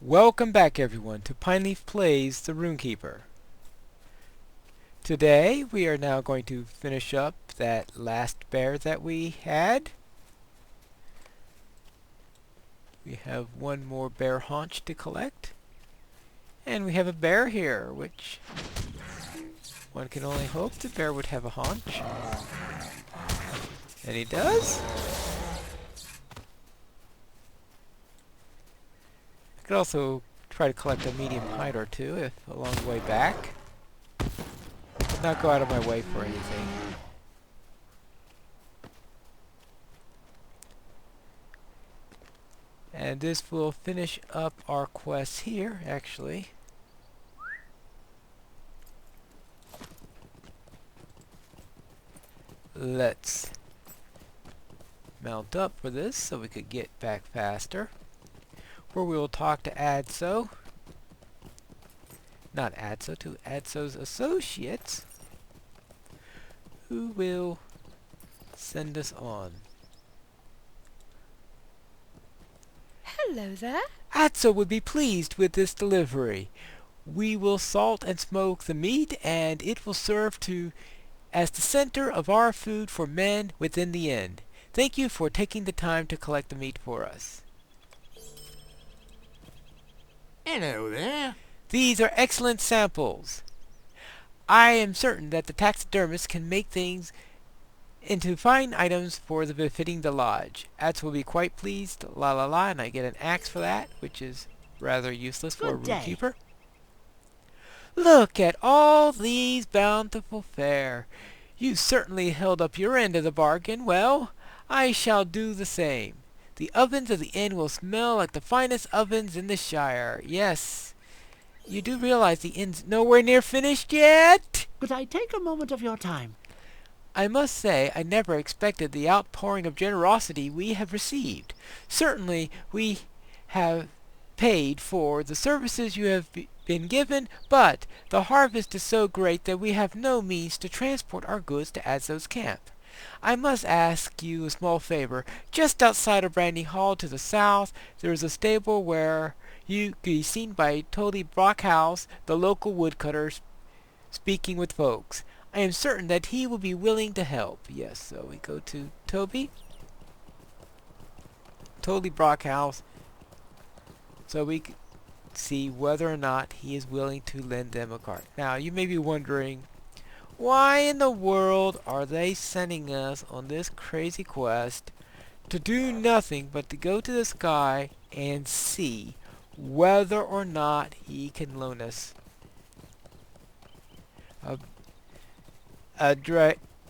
Welcome back everyone to Pineleaf Plays the Rune-keeper. Today we are now going to finish up that last bear that we had. We have one more bear haunch to collect. And we have a bear here, which one can only hope the bear would have a haunch. And he does. I could also try to collect a medium hide or two if along the way back. Not go out of my way for anything. And this will finish up our quest here, actually. Let's mount up for this so we could get back faster. Where we will talk to Adso. Not Adso, to Adso's associates, who will send us on. Hello there. Adso would be pleased with this delivery. We will salt and smoke the meat, and it will serve as the center of our food for men within the end. Thank you for taking the time to collect the meat for us. Hello there. These are excellent samples. I am certain that the taxidermist can make things into fine items for the befitting the lodge. Adso will be quite pleased, la la la, and I get an axe for that, which is rather useless for a Rune-keeper. Look at all these bountiful fare. You certainly held up your end of the bargain. Well, I shall do the same. The ovens of the inn will smell like the finest ovens in the Shire. Yes, you do realize the inn's nowhere near finished yet? Could I take a moment of your time? I must say I never expected the outpouring of generosity we have received. Certainly we have paid for the services you have been given, but the harvest is so great that we have no means to transport our goods to Adso's camp. I must ask you a small favor. Just outside of Brandy Hall to the south, there is a stable where you can be seen by Toby Brockhouse, the local woodcutter, speaking with folks. I am certain that he will be willing to help. Yes, so we go to Toby Brockhouse, so we can see whether or not he is willing to lend them a cart. Now, you may be wondering, why in the world are they sending us on this crazy quest to do nothing but to go to the sky and see whether or not he can loan us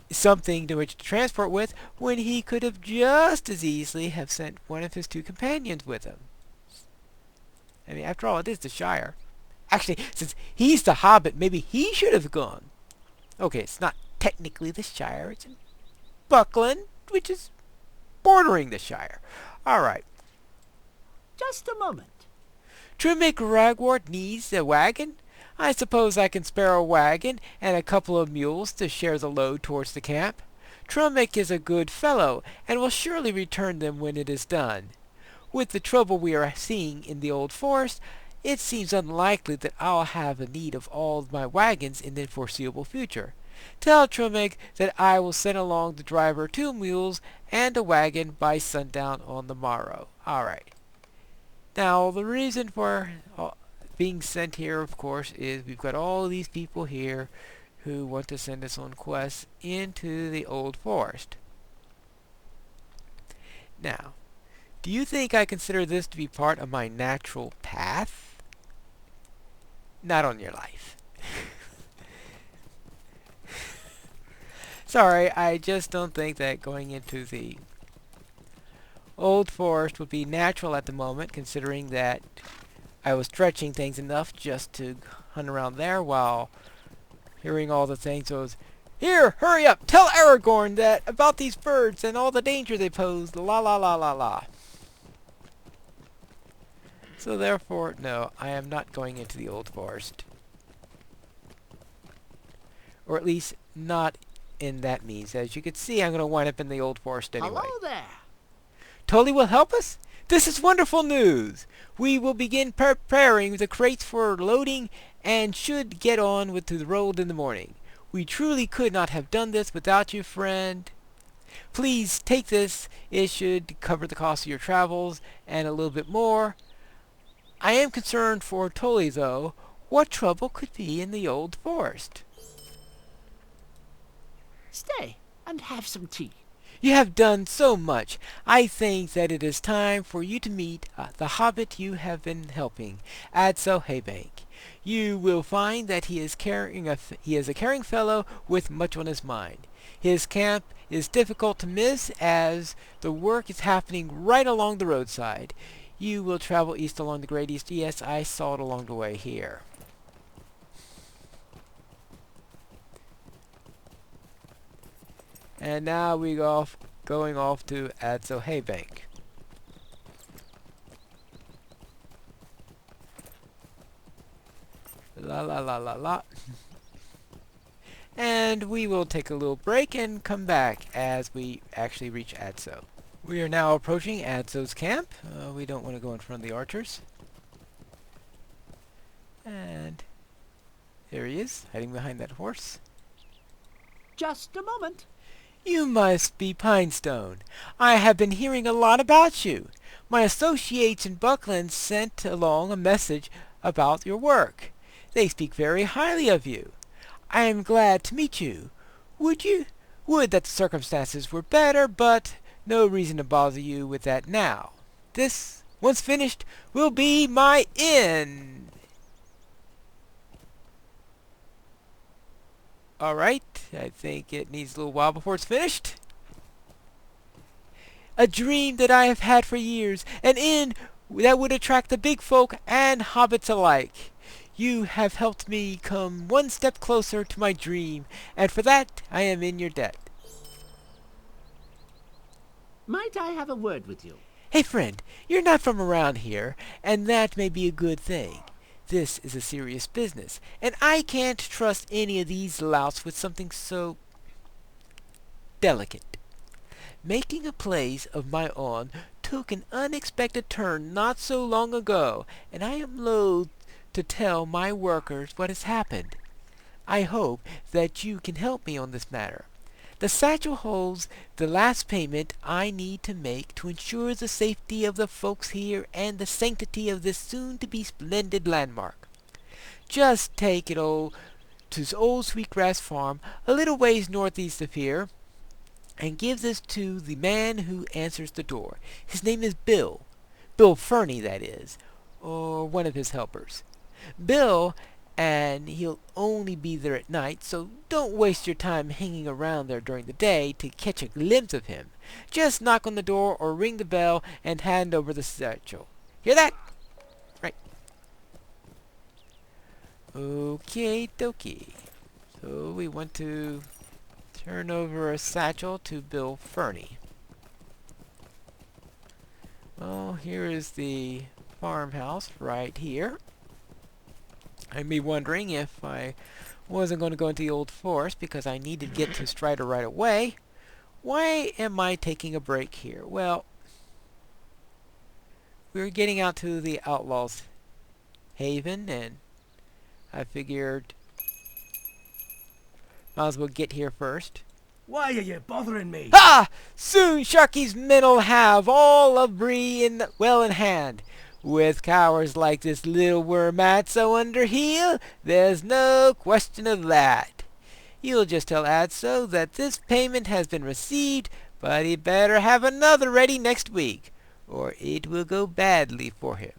something to which to transport with, when he could have just as easily have sent one of his two companions with him? I mean, after all, it is the Shire. Actually, since he's the hobbit, maybe he should have gone. Okay, it's not technically the Shire, it's in Buckland, which is bordering the Shire. Alright. Just a moment. Trimmick Ragwort needs a wagon? I suppose I can spare a wagon and a couple of mules to share the load towards the camp. Trimmick is a good fellow, and will surely return them when it is done. With the trouble we are seeing in the old forest, it seems unlikely that I'll have a need of all of my wagons in the foreseeable future. Tell Trimmick that I will send along the driver 2 mules and a wagon by sundown on the morrow. Alright. Now, the reason for being sent here, of course, is we've got all these people here who want to send us on quests into the old forest. Now, do you think I consider this to be part of my natural path? Not on your life. Sorry, I just don't think that going into the old forest would be natural at the moment, considering that I was stretching things enough just to hunt around there while hearing all the things. So here, hurry up, tell Aragorn that about these birds and all the danger they pose, la la la la la. So therefore, no, I am not going into the old forest. Or at least not and that means, as you can see, I'm going to wind up in the old forest anyway. Hello there. Tully will help us? This is wonderful news. We will begin preparing the crates for loading and should get on with the road in the morning. We truly could not have done this without you, friend. Please take this. It should cover the cost of your travels and a little bit more. I am concerned for Tully, though. What trouble could be in the old forest? Stay and have some tea. You have done so much. I think that it is time for you to meet the hobbit you have been helping, Adso Haybank. You will find that he is a caring fellow with much on his mind. His camp is difficult to miss as the work is happening right along the roadside. You will travel east along the Great East. Yes, I saw it along the way here. And now we going off to Adso Haybank. La la la la la. And we will take a little break and come back as we actually reach Adso. We are now approaching Adso's camp. We don't want to go in front of the archers. And there he is, hiding behind that horse. Just a moment. You must be Pinestone. I have been hearing a lot about you. My associates in Buckland sent along a message about your work. They speak very highly of you. I am glad to meet you. Would that the circumstances were better, but no reason to bother you with that now. This, once finished, will be my end. Alright, I think it needs a little while before it's finished. A dream that I have had for years, an inn that would attract the big folk and hobbits alike. You have helped me come one step closer to my dream, and for that I am in your debt. Might I have a word with you? Hey friend, you're not from around here, and that may be a good thing. This is a serious business, and I can't trust any of these louts with something so delicate. Making a place of my own took an unexpected turn not so long ago, and I am loath to tell my workers what has happened. I hope that you can help me on this matter. The satchel holds the last payment I need to make to ensure the safety of the folks here and the sanctity of this soon-to-be splendid landmark. Just take it to old Sweetgrass Farm, a little ways northeast of here, and give this to the man who answers the door. His name is Bill. Bill Fernie, that is, or one of his helpers. Bill, and he'll only be there at night, so don't waste your time hanging around there during the day to catch a glimpse of him. Just knock on the door or ring the bell and hand over the satchel. Hear that? Right. Okay, dokie. So we want to turn over a satchel to Bill Fernie. Well, here is the farmhouse right here. I'd be wondering if I wasn't going to go into the old forest because I needed to get to Strider right away. Why am I taking a break here? Well, we're getting out to the Outlaws' Haven, and I figured might as well get here first. Why are you bothering me? Ah! Soon Sharky's men'll have all of Bree well in hand. With cowards like this little worm Adso under heel, there's no question of that. You'll just tell Adso that this payment has been received, but he'd better have another ready next week, or it will go badly for him.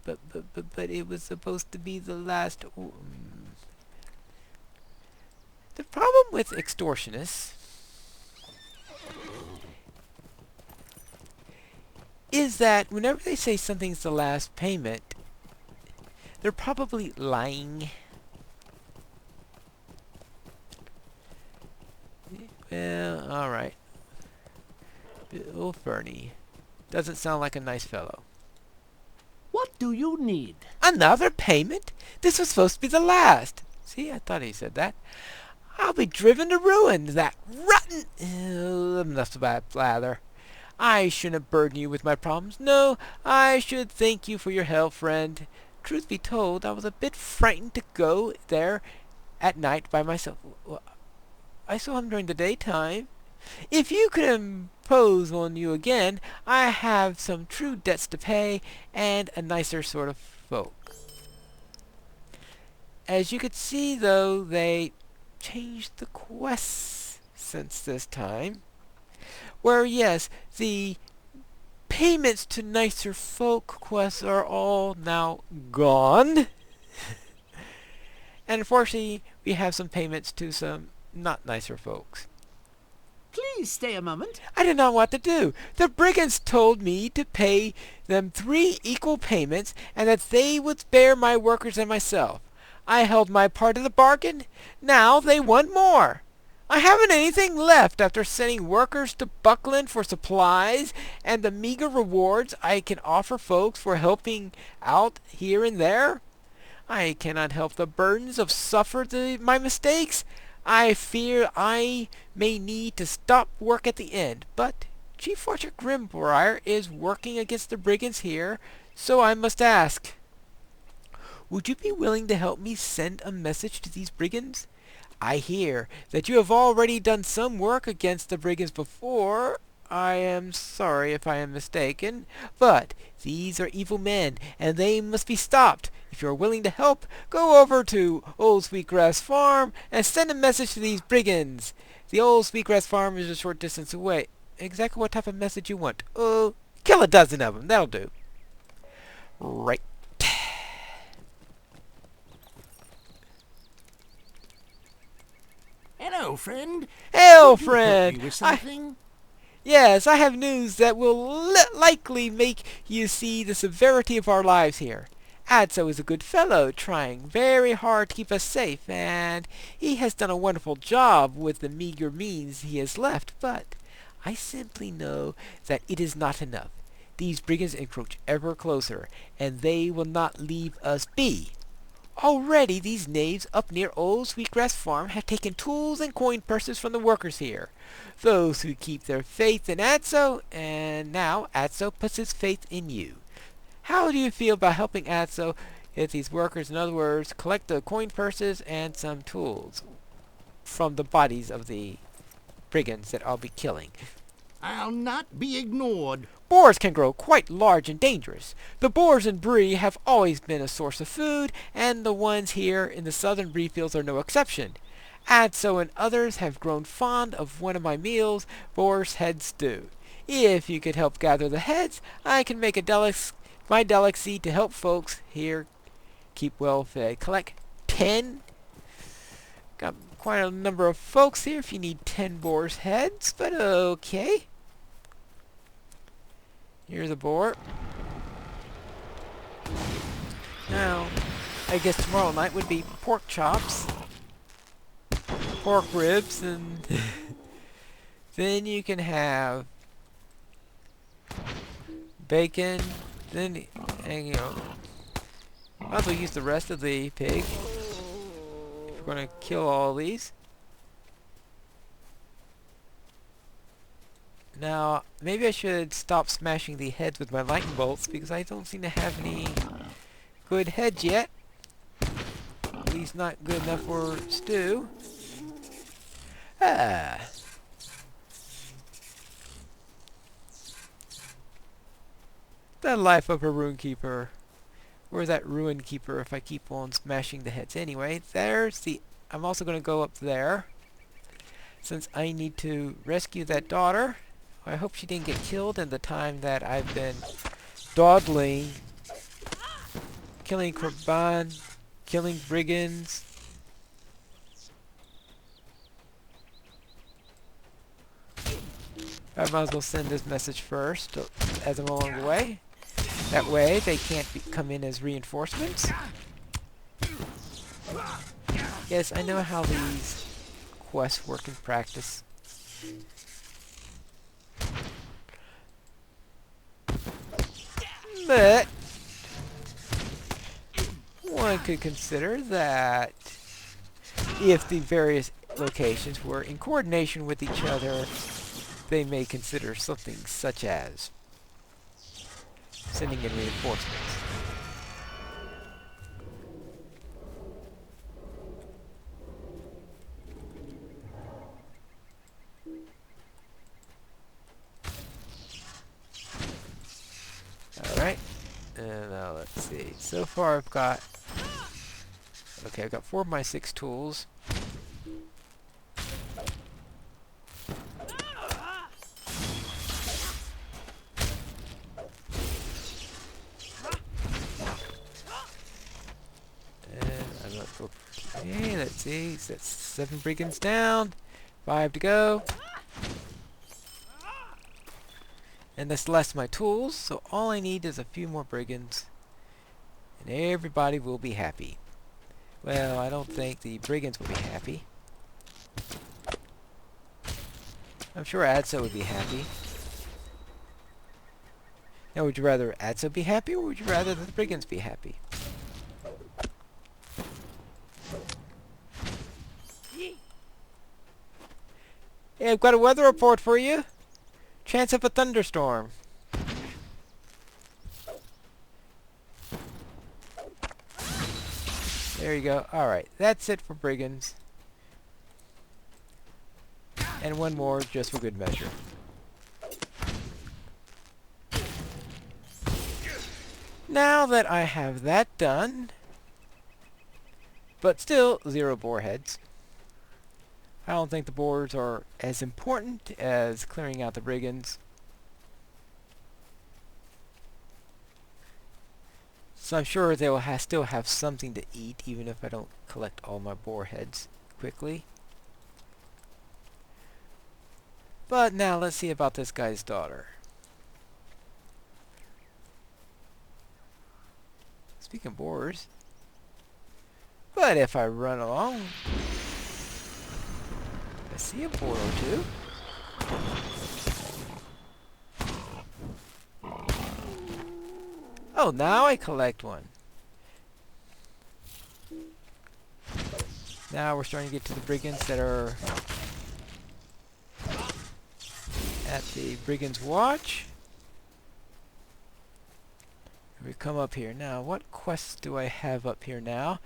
But it was supposed to be the last... The problem with extortionists is that whenever they say something's the last payment, they're probably lying. Well, alright. Bill Fernie. Doesn't sound like a nice fellow. What do you need? Another payment? This was supposed to be the last. See, I thought he said that. I'll be driven to ruin. That rotten... enough about blather. I shouldn't burden you with my problems. No, I should thank you for your help, friend. Truth be told, I was a bit frightened to go there at night by myself. Well, I saw him during the daytime. If you could impose on you again, I have some true debts to pay and a nicer sort of folk. As you could see, though, they changed the quests since this time. Where, yes, the payments to nicer folk quests are all now gone. And unfortunately, we have some payments to some not nicer folks. Please stay a moment. I did not want to do. The brigands told me to pay them 3 equal payments and that they would spare my workers and myself. I held my part of the bargain. Now they want more. I haven't anything left after sending workers to Buckland for supplies and the meager rewards I can offer folks for helping out here and there. I cannot help the burdens of my mistakes. I fear I may need to stop work at the end, but Chief Watcher Grimbriar is working against the brigands here, so I must ask. Would you be willing to help me send a message to these brigands? I hear that you have already done some work against the brigands before. I am sorry if I am mistaken, but these are evil men, and they must be stopped. If you are willing to help, go over to Old Sweetgrass Farm and send a message to these brigands. The Old Sweetgrass Farm is a short distance away. Exactly what type of message you want? Oh, kill a dozen of them. That'll do. Right. Hello, friend. Hail, Could you help friend. me with something? Yes, I have news that will likely make you see the severity of our lives here. Adso is a good fellow, trying very hard to keep us safe, and he has done a wonderful job with the meager means he has left, but I simply know that it is not enough. These brigands encroach ever closer, and they will not leave us be. Already these knaves up near Old Sweetgrass Farm have taken tools and coin purses from the workers here. Those who keep their faith in Adso, and now Adso puts his faith in you. How do you feel about helping Adso get these workers, in other words, collect the coin purses and some tools from the bodies of the brigands that I'll be killing? I'll not be ignored. Boars can grow quite large and dangerous. The boars in Bree have always been a source of food, and the ones here in the southern Bree fields are no exception. Adso and others have grown fond of one of my meals, boar's head stew. If you could help gather the heads, I can make my delicacy to help folks here keep well fed. Collect 10. Got quite a number of folks here if you need 10 boar's heads, but okay. Here's a boar. Now, I guess tomorrow night would be pork chops, pork ribs, and then you can have bacon, and you know, might as well use the rest of the pig if we're going to kill all these. Now, maybe I should stop smashing the heads with my lightning bolts, because I don't seem to have any good heads yet. At least not good enough for stew. Ah. The life of a Rune-keeper. Where's that Rune-keeper if I keep on smashing the heads? Anyway, there's the... I'm also going to go up there, since I need to rescue that daughter. I hope she didn't get killed in the time that I've been dawdling, killing Korban, killing brigands. I might as well send this message first as I'm along the way. That way they can't come in as reinforcements. Yes, I know how these quests work in practice. But one could consider that if the various locations where, in coordination with each other, they may consider something such as sending in reinforcements. Alright, and now let's see. So far I've got... Okay, I've got 4 of my 6 tools. Okay, let's see. So that's 7 brigands down. 5 to go. And that's the last of my tools, so all I need is a few more brigands. And everybody will be happy. Well, I don't think the brigands will be happy. I'm sure Adso would be happy. Now, would you rather Adso be happy, or would you rather the brigands be happy? Hey, I've got a weather report for you. Chance of a thunderstorm. There you go. Alright, that's it for brigands. And one more just for good measure. Now that I have that done, but still 0 boar heads. I don't think the boars are as important as clearing out the brigands. So I'm sure they will still have something to eat, even if I don't collect all my boar heads quickly. But now let's see about this guy's daughter. Speaking of boars. But if I run along, I see a boar or two. Oh, now I collect one. Now we're starting to get to the brigands that are at the Brigand's Watch. We come up here. Now, what quests do I have up here now?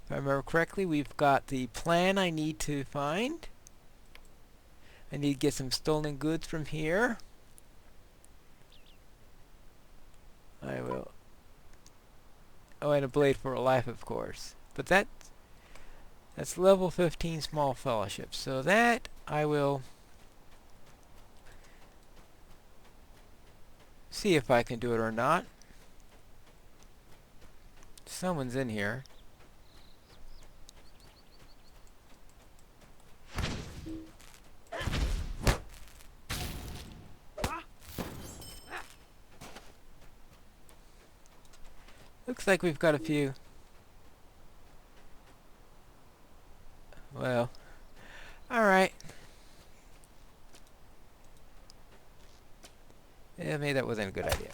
If I remember correctly, we've got the plan I need to find. I need to get some stolen goods from here. I will. Oh, and a blade for a life, of course. But that's level 15 small fellowship. So that I will see if I can do it or not. Someone's in here. Looks like we've got a few. Well, alright. Yeah, maybe that wasn't a good idea.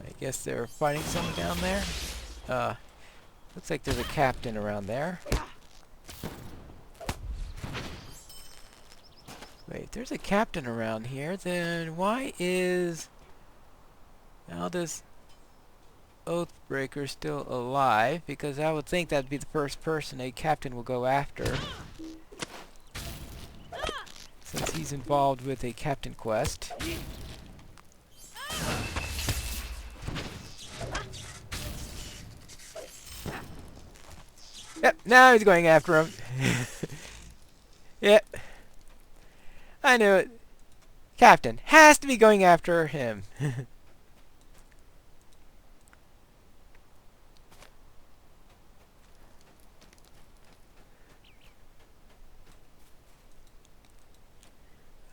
I guess they're fighting someone down there. Looks like there's a captain around there. Wait, there's a captain around here, then why is this Oathbreaker still alive? Because I would think that'd be the first person a captain will go after, since he's involved with a captain quest. Yep, now he's going after him. Yep. I knew it. Captain has to be going after him.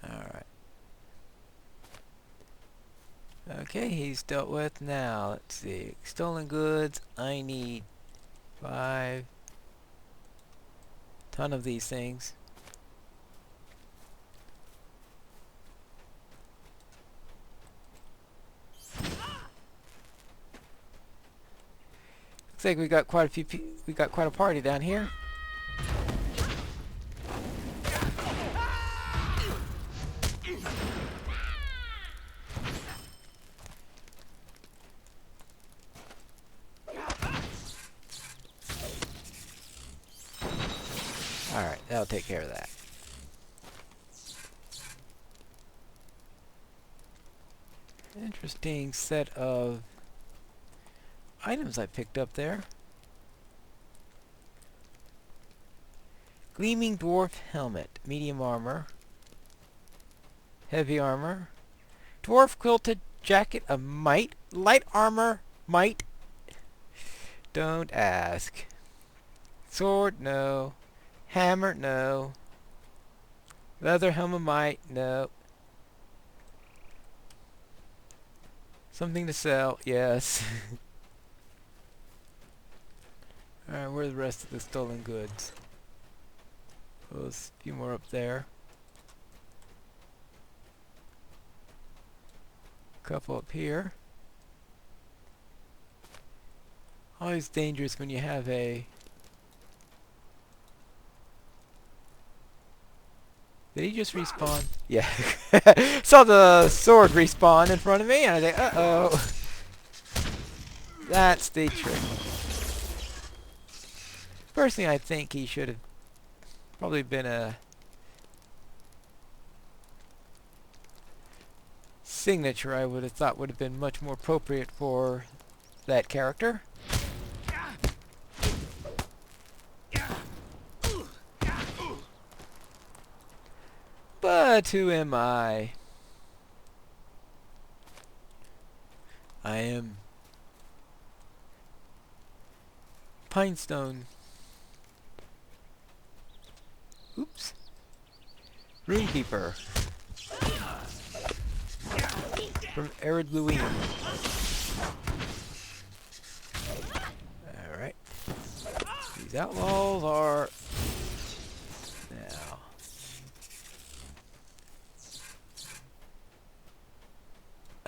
Alright. Okay, he's dealt with. Now, let's see. Stolen goods. I need 5 ton of these things. Looks like we got quite a few. We got quite a party down here. All right, that'll take care of that. Interesting set of items I picked up there. Gleaming dwarf helmet, medium armor, heavy armor, dwarf quilted jacket of might, light armor, might. Don't ask. Sword, no. Hammer, no. Leather helmet, might, no. Something to sell, yes. Alright, where's the rest of the stolen goods? There's a few more up there. Couple up here. Always dangerous when you have a... Did he just respawn? Yeah. Saw the sword respawn in front of me and I was like, uh-oh. That's the trick. Personally, I think he should have probably been a signature. I would have thought would have been much more appropriate for that character. But who am I? I am Pinestone. Oops. Rune-keeper. From Arid Luine. Alright. These outlaws are... Now...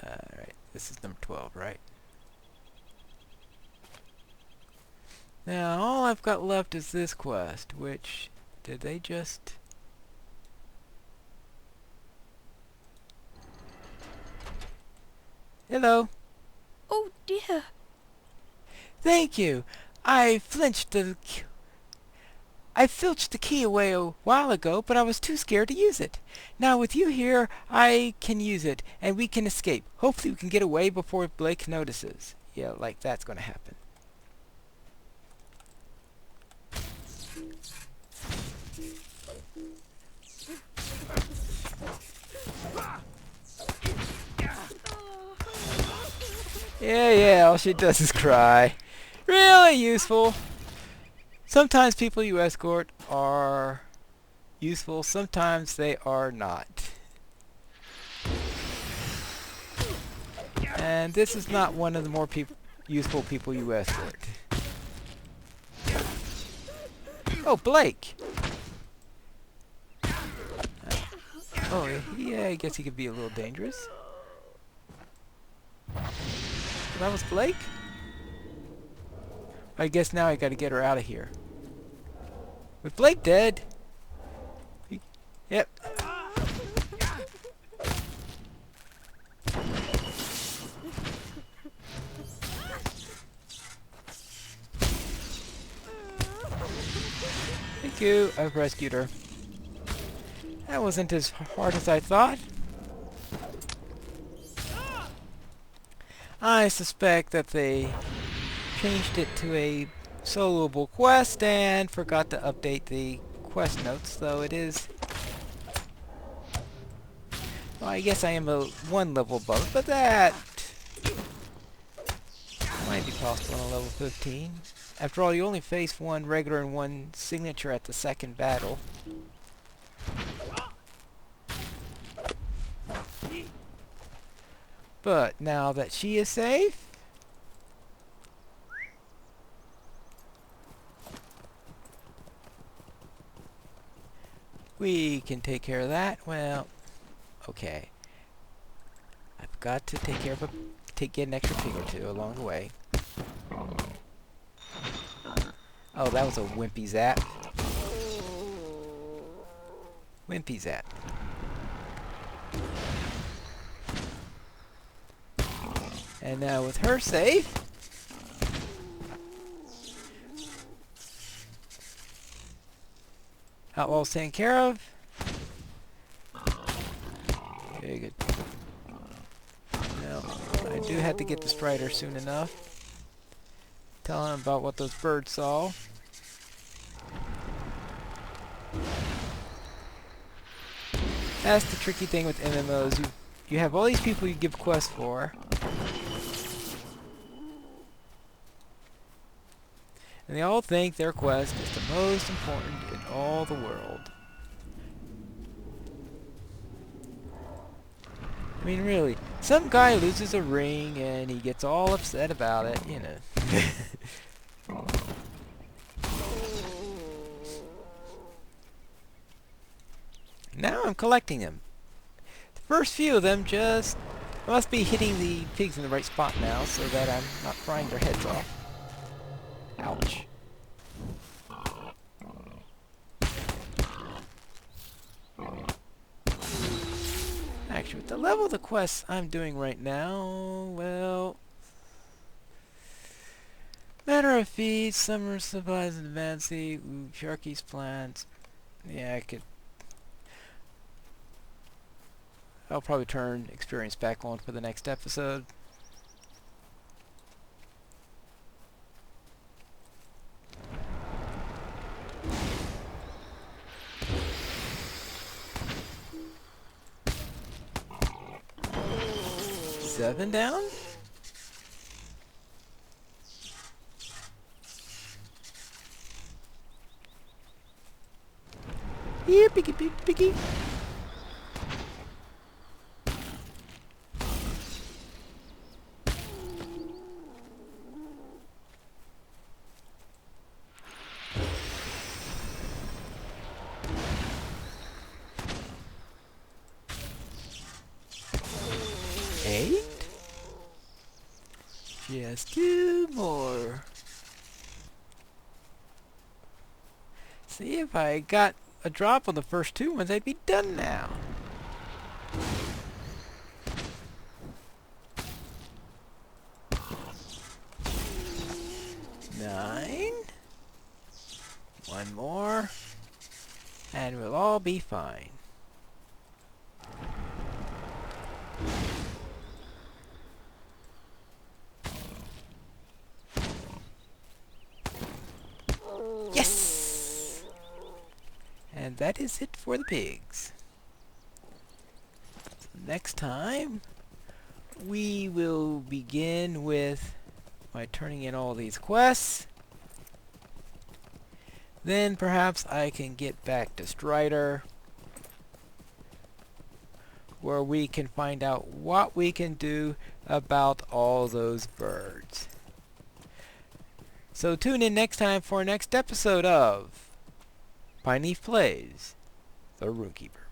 Alright, this is number 12, right? Now, all I've got left is this quest, which... Did they just... Hello. Oh dear. Thank you. I filched the key away a while ago, but I was too scared to use it. Now with you here, I can use it, and we can escape. Hopefully we can get away before Blake notices. Yeah, like that's gonna happen. Yeah, all she does is cry. Really useful. Sometimes people you escort are useful, sometimes they are not. And this is not one of the more useful people you escort. Oh, Blake! Oh, yeah, I guess he could be a little dangerous. That was Blake? I guess now I gotta get her out of here. With Blake dead? Yep. Thank you, I've rescued her. That wasn't as hard as I thought. I suspect that they changed it to a soloable quest and forgot to update the quest notes, though it is... Well, I guess I am a one level above, but that might be possible on a level 15. After all, you only face one regular and one signature at the second battle. But now that she is safe, we can take care of that. Well, okay. I've got to take care of get an extra pig or two along the way. Oh, that was a wimpy zap. Wimpy zap. And now with her safe, outlaws taken care of. Very good. Now, I do have to get the Strider soon enough. Tell him about what those birds saw. That's the tricky thing with MMOs. You have all these people you give quests for. And they all think their quest is the most important in all the world. I mean, really, some guy loses a ring and he gets all upset about it, you know. Now I'm collecting them. The first few of them just must be hitting the pigs in the right spot now so that I'm not frying their heads off. Ouch. Actually, with the level of the quests I'm doing right now, well... Matter of feed, summer supplies and advancing, Sharky's plants. Yeah, I could... I'll probably turn experience back on for the next episode. Seven down? Here, piggy, piggy, piggy. Eight? Just two more. See, if I got a drop on the first two ones, I'd be done now. Nine. One more. And we'll all be fine. Yes! And that is it for the pigs. So next time, we will begin with by turning in all these quests. Then perhaps I can get back to Strider, where we can find out what we can do about all those birds. So tune in next time for our next episode of Piney Plays the Rune-keeper.